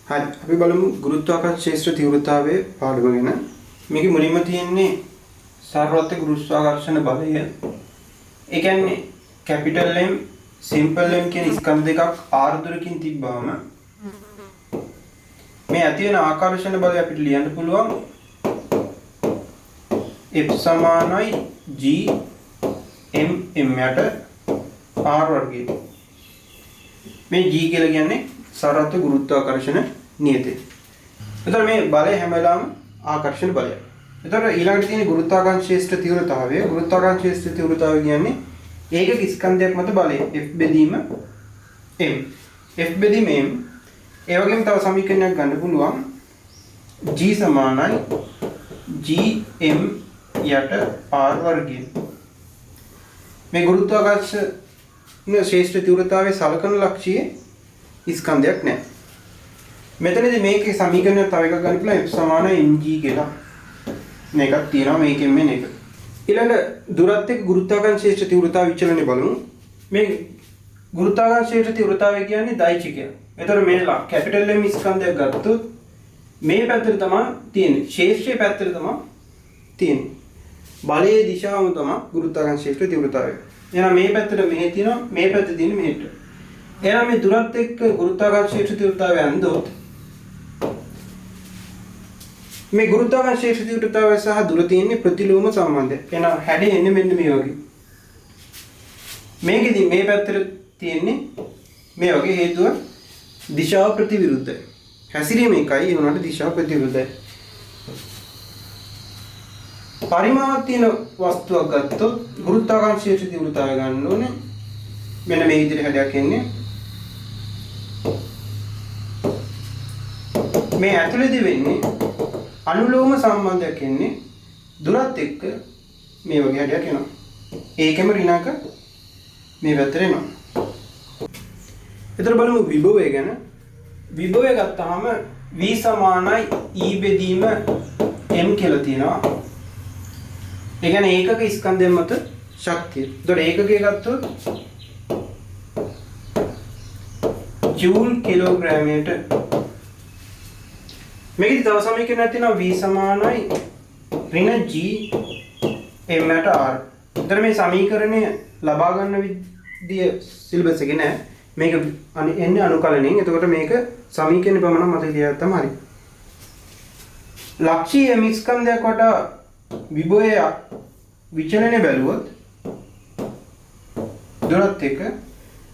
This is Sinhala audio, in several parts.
හරි අපි බලමු ගුරුත්වාකර්ෂණ ක්ෂේත්‍ර තීව්‍රතාවයේ පාඩම ගැන. මේකේ මුලින්ම තියෙන්නේ සාර්වත්‍රික ගුරුත්වාකර්ෂණ බලය. ඒ කියන්නේ කැපිටල් M සිම්පල් M කියන ස්කන්ධ දෙකක් r දුරකින් තිබ්බාම මේ ඇති වෙන ආකර්ෂණ බලය අපිට ලියන්න පුළුවන් F සමානයි G m m යට r වර්ගය. මේ G කියලා කියන්නේ සාර්වත්‍රික ගුරුත්වාකර්ෂණ නියතය. එතකොට මේ බලය හැම වෙලාවෙම ආකර්ෂණ බලය. එතකොට ඊළඟට තියෙන ගුරුත්වාකර්ෂණ ක්ෂේත්‍ර තීව්‍රතාවය. ගුරුත්වාකර්ෂණ ක්ෂේත්‍ර තීව්‍රතාවය කියන්නේ ඒකක ස්කන්ධයක් මත බලය F බෙදීම m. F බෙදීම m. ඒ වගේම තව සමීකරණයක් ගන්න පුළුවන් G සමානයි G m යට r වර්ගය. මේ ගුරුත්වාකර්ෂණ ක්ෂේත්‍ර තීව්‍රතාවයේ සලකන ලක්ෂයේ ස්කන්ධයක් නැහැ. මෙතනදී මේකේ සමීකරණයක් තව එකක් ගන්න පුළුවන් F සමානයි mg කියලා. මේකක් තියෙනවා මේකෙන් මෙන්න එක. ඊළඟ දුරත් එක්ක ගුරුත්වාකර්ෂණ ක්ෂේත්‍ර තීව්‍රතාව විචලනය බලමු. මේ ගුරුත්වාකර්ෂණ ක්ෂේත්‍ර තීව්‍රතාවය කියන්නේ දෛචිකය. එතකොට මේ කැපිටල් M ස්කන්ධයක් ගත්තොත් මේ පැත්තට තමයි තියෙන්නේ. ක්ෂේත්‍රයේ පැත්තට තමයි තියෙන්නේ. බලයේ දිශාවම තමයි ගුරුත්වාකර්ෂණ ක්ෂේත්‍ර තීව්‍රතාවය. එහෙනම් මේ පැත්තට මෙහෙ තියෙනවා මේ පැත්තට තියෙන්නේ මෙහෙට. එහෙනම් මේ දුරත් එක්ක ගුරුත්වාකර්ෂණ ක්ෂේත්‍ර තීව්‍රතාවය අන්දොත් මේ ගුරුත්වාකර්ෂණ ක්ෂේත්‍ර තීව්‍රතාවය සහ දුර තියෙන්නේ ප්‍රතිලෝම සම්බන්ධය. එහෙනම් හැඩය එන්නේ මෙන්න මේ වගේ. මේකෙදි මේ පැත්තට තියෙන්නේ මේ වගේ හේතුව දිශාව ප්‍රතිවිරුද්ධයි. හැසිරීම එකයි ඒ වුණාට දිශාව ප්‍රතිවිරුද්ධයි. පරිමාවක් තියෙන වස්තුවක් ගත්තොත් ගුරුත්වාකර්ෂණ ක්ෂේත්‍ර තීව්‍රතාවය ගන්න ඕනේ. මෙන්න මේ විදිහට හැඩයක් එන්නේ. මේ ඇතුළේදී වෙන්නේ අනුලෝම සම්බන්ධයක් එන්නේ දුරත් එක්ක මේ වගේ හැඩයක් එනවා. ඒකෙම ඍණක මේ පැත්තට එනවා. ඊතර බලමු විභවය ගැන. විභවය ගත්තාම V සමානයි E බෙදීම m කියලා තියෙනවා. ඒ කියන්නේ ඒකක ස්කන්ධය මත ශක්තිය. ඒතකොට ඒකකය ගත්තොත් ජූල් කිලෝග්‍රෑමයට. මේකේ තව සමීකරණයක් තියෙනවා V සමානයි ඍණ G m යට r. එතන මේ සමීකරණය ලබා ගන්න විදිය සිලබස් එකේ නෑ. මේක එන්නේ අනුකලණයෙන්. එතකොට මේක සමීකරණ පමණ මත තියාගත්තම හරි. ලක්ෂීය m ස්කන්ධයක් වටා විභවය විචලනය බැලුවොත් දුරත් එක්ක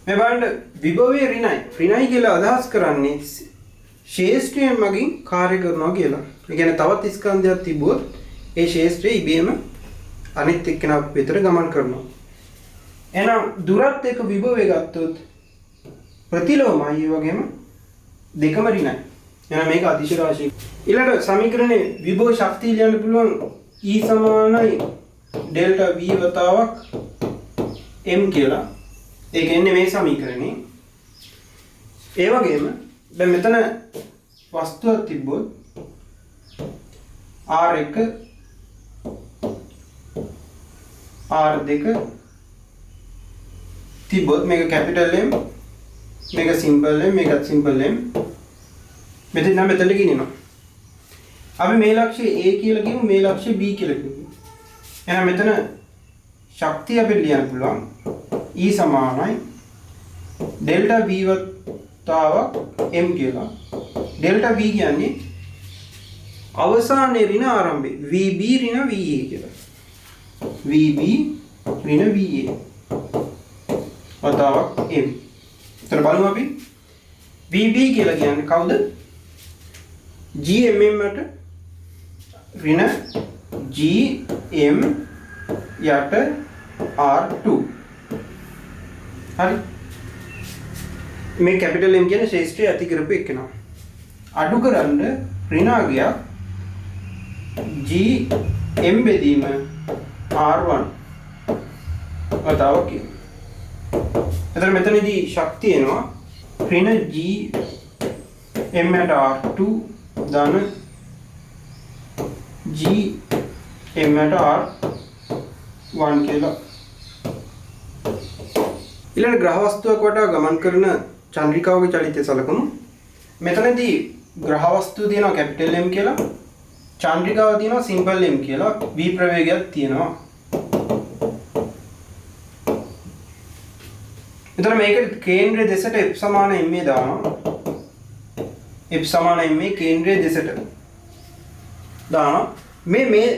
මේ බලන්න විභවයේ ඍණයි. ඍණයි කියලා අදහස් කරන්නේ ශේෂ්ත්‍රයෙන් මගින් කාර්ය කරනවා කියලා. ඒ කියන්නේ තවත් ස්කන්ධයක් තිබුවොත් ඒ ශේෂ්ත්‍රය ඉබේම අනිත් එක්කෙනා වෙතට ගමන් කරනවා. එහෙනම් දුරත් එක්ක විභවය ගත්තොත් ප්‍රතිලෝමයි වගේම දෙකම ඍණයි. එහෙනම් මේක අදිශ රාශිය. ඊළඟ සමීකරණේ විභව ශක්තිය ලියන්න පුළුවන් E සමානයි ඩෙල්ටා V වතාවක් m කියලා. ඒක එන්නේ මේ සමීකරණේ. ඒ වගේම දැන් මෙතන වස්තුවක් තිබ්බොත් R1 R2 තිබ්බොත් මේක කැපිටල් M මේක සිම්පල් M මේකත් සිම්පල් M මෙතන නම් මෙතනට ගෙනියනවා. අපි මේ ලක්ෂ්‍ය A කියලා කියමු මේ ලක්ෂ්‍ය B කියලා කියමු. එහෙනම් මෙතන ශක්තිය අපිට ලියන්න පුළුවන් E සමානයි ඩෙල්ටා V වතාවක් m කියලා. ඩෙල්ටා V කියන්නේ අවසානයේ ඍණ ආරම්භය. VB ඍණ VA කියලා. VB ඍණ VA වතාවක් m. එතන බලමු අපි VB කියලා කියන්නේ කවුද? GMM ට ඍණ GM යට R2. හරි. මේ කැපිටල් M කියන්නේ ශේෂ්ත්‍රය ඇති කරපු එකනවා. අඩු කරන්න ඍණාගයක් G M බෙදීම R1 වතාවක් කියන. එතන මෙතනදී ශක්තිය එනවා ඍණ G M යට R2 දාන G M යට R1 කියලා. ඊළඟ ග්‍රහ වස්තුවක් වටා ගමන් කරන චන්ද්‍රිකාවගේ චලිතය සලකමු. මෙතනදී ග්‍රහ වස්තුව තියෙනවා කැපිටල් M කියලා. චන්ද්‍රිකාව තියෙනවා සිම්පල් M කියලා. V ප්‍රවේගයක් තියෙනවා. එතන මේක කේන්ද්‍රය දෙසට F සමාන m දානවා. F සමාන m කේන්ද්‍රය දෙසට දානවා. මේ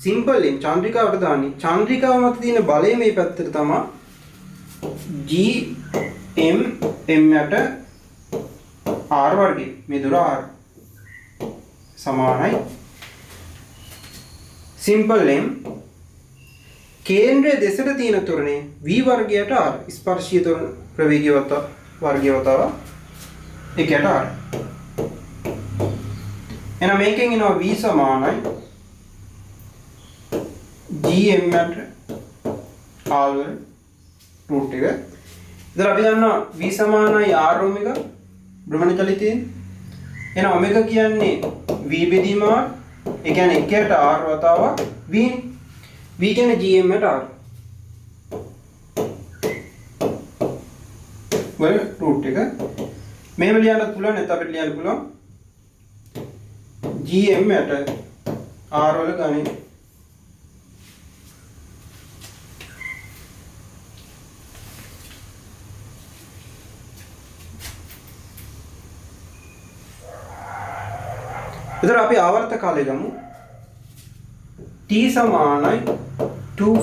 සිම්පල් M චන්ද්‍රිකාවට දාන්නේ. චන්ද්‍රිකාව මත තියෙන බලය මේ පැත්තට තමයි G m යට r වර්ගය. මේ දුර r සමානයි සිම්පල් M කේන්ද්‍රය දෙසට තියෙන ත්වරණය v වර්ගයට r ස්පර්ශීය ත්වරණ ප්‍රවේගය වර්ගය වතාව ඒකට r. එහෙනම් මේකෙන් එනවා v සමානයි gm යට r √ එක. ඉතින් අපි දන්නවා v සමානයි r ඔමෙගා භ්‍රමණ චලිතයෙන්. එහෙනම් ඔමෙගා කියන්නේ v බෙදීම r. ඒ කියන්නේ එකයට r වතාවක් v. v කියන්නේ gm යට r. වල √ එක. මෙහෙම ලියන්නත් පුළුවන් නැත්නම් අපිට ලියන්න පුළුවන් gm යට r වල ගණනය. इधर आप आवर्त काले गमु t समानයි 2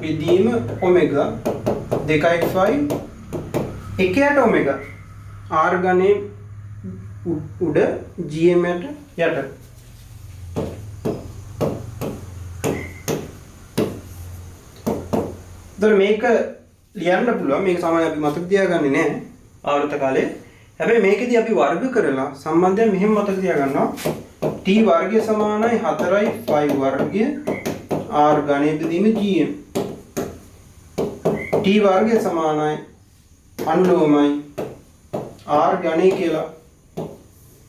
विधीम ओमेगा 2 එකයට ओमेगा r ගණේ උඩ gm යට යට. ඉතින් මේක ලියන්න පුළුවන්. මේක සාමාන්‍යයෙන් අපි මතක තියාගන්නේ නැහැ ආවර්ත කාලේ. හැබැයි මේකෙදී අපි වර්ග කරලා සම්බන්ධය මෙහෙම මතක තියාගන්නවා. t වර්ගය සමානයි 4යි phi වර්ගය r ගණේ බෙදීම gm. t වර්ගය සමානයි අනුලෝමයි r ගණේ කියලා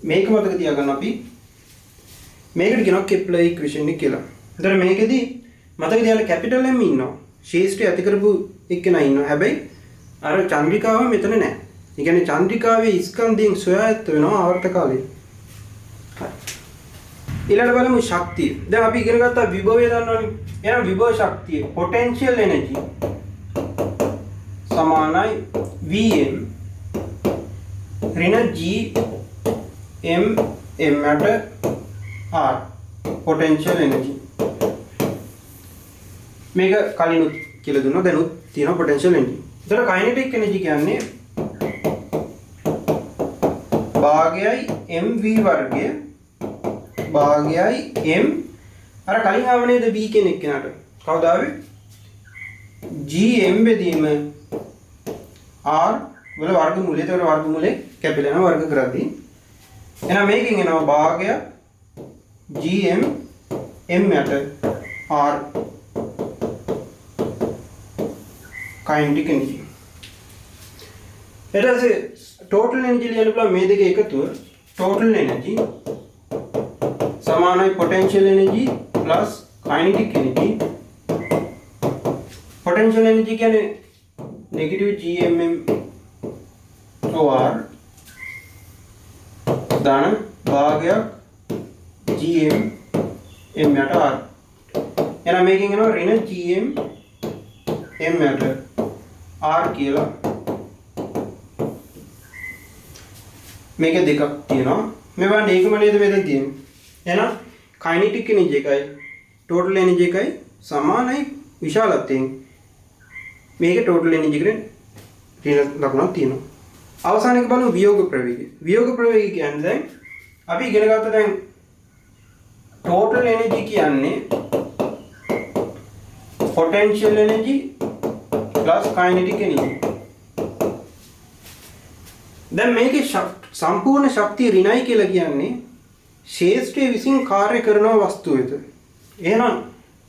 මේක මතක තියාගන්න අපි. මේකට කියනවා කෙප්ලර් ඉක්වේෂන් එක කියලා. එතන මේකෙදී මතක තියාගන්න කැපිටල් M ඉන්නවා. ශේෂ්ත්‍රය ඇති කරපු එක්කෙනා ඉන්නවා. හැබැයි අර චන්ද්‍රිකාව මෙතන නැහැ. ඒ කියන්නේ චන්ද්‍රිකාවේ ස්කන්ධයෙන් සොයා ඇත්ත වෙනවා ආවර්ත කාලේ. ඊළඟට බලමු ශක්තිය. දැන් අපි ඉගෙන ගත්තා විභවය දන්නවනේ. එහෙනම් විභව ශක්තිය potential energy සමානයි Vm ඍණ G m යට r potential energy. මේක කලිනුත් කියලා දුන්නා. දැනුත් තියෙනවා potential energy. ඒතර kinetic energy කියන්නේ භාගයයි mv වර්ගය භාගයයි m අර කලින් ආව නේද v කියන එක නට කවුද ආවේ gm බෙදීම r වල වර්ගමූලය. ඒතර වර්ගමූලේ කැපිලා යනවා වර්ග කරද්දී. එහෙනම් මේකෙන් එනවා භාගය gm m යට r kinetic energy. ඊට පස්සේ total energy ලියන්න පුළුවන් මේ දෙක එකතුව total energy සමානයි potential energy plus kinetic energy. potential energy කියන්නේ negative gmm over දාන භාගයක් gm m යට r. එහෙනම් මේකෙන් එනවා ඍණ gm m යට r කියලා. මේක දෙකක් තියෙනවා. මේවා ඒකම නේද මෙතන තියෙන්නේ. එහෙනම් kinetic energy එකයි total energy එකයි සමානයි විශාලත්වයෙන්. මේක total energy එකේ ඍණ ලකුණක් තියෙනවා. අවසාන එක බලමු වියෝග ප්‍රවේගය. වියෝග ප්‍රවේගය කියන්නේ දැන් අපි ඉගෙන ගත්ත දැන් total energy කියන්නේ potential energy plus kinetic energy. දැන් මේකේ සම්පූර්ණ ශක්තිය ඍණයි කියලා කියන්නේ ශේෂ්ත්‍රයේ විසින් කාර්ය කරන වස්තුව වෙත. එහෙනම්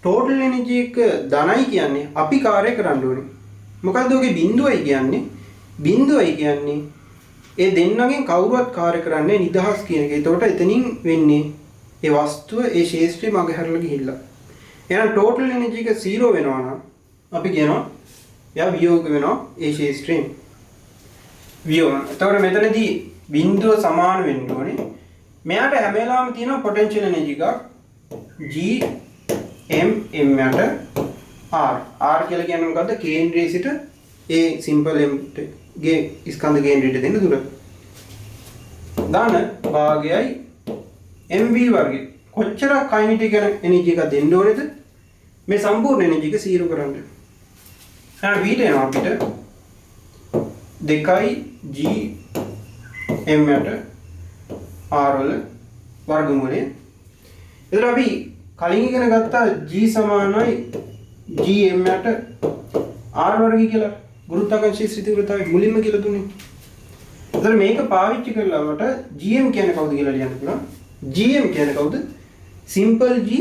total energy එක ධනයි කියන්නේ අපි කාර්ය කරන්න ඕනේ. මොකද්ද ඔගේ බිඳුවයි කියන්නේ? බිඳුවයි කියන්නේ ඒ දෙන්නගෙන් කවුරුවත් කාර්ය කරන්නේ නිදහස් කියන එක. ඒතකොට එතනින් වෙන්නේ ඒ වස්තුව ඒ ශේෂ්ත්‍රයේ මග හැරලා ගිහිල්ලා. එහෙනම් total energy එක 0 වෙනවා නම් අපි කියනවා යා වියෝග වෙනවා ඒ ශේෂ්ත්‍රයෙන්. වියෝග. එතකොට මෙතනදී බිඳුව සමාන වෙන්න ඕනේ. මෙයාට හැම වෙලාවෙම තියෙනවා පොටෙන්ෂල් එනර්ජි එකක් G m යට r. r කියලා කියන්නේ මොකද්ද? කේන්ද්‍රයේ සිට ඒ සිම්පල් m ගේ ස්කන්ධ කේන්ද්‍රයට දෙන දුර. දාන භාගයයි mv වර්ගය. කොච්චර කයිනටික් එනර්ජි එකක් දෙන්න ඕනේද? මේ සම්පූර්ණ එනර්ජි එක 0 කරන්න. එහෙනම් v ට එනවා අපිට 2 g m යට r වල වර්ගමූලය. එතන අපි කලින් ඉගෙන ගත්තා g සමානයි gm යට r වර්ගය කියලා ගුරුත්වාකර්ෂණ ස්ථිතිග්‍රතාවය මුලින්ම කියලා දුන්නේ. එතන මේක පාවිච්චි කරලා මට gm කියන්නේ කවුද කියලා ලියන්න පුළුවන්. gm කියන්නේ කවුද? simple g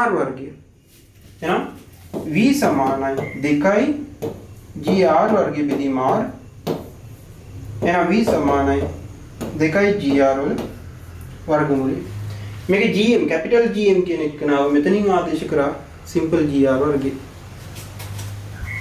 r වර්ගය. එහෙනම් v සමානයි 2 gr වර්ගය බෙදීම r. එහෙනම් v සමානයි 2 gr වල වර්ගමූලය. මේක gm කැපිටල් gm කියන එක නාව මෙතනින් ආදේශ කරා simple gr වර්ගය.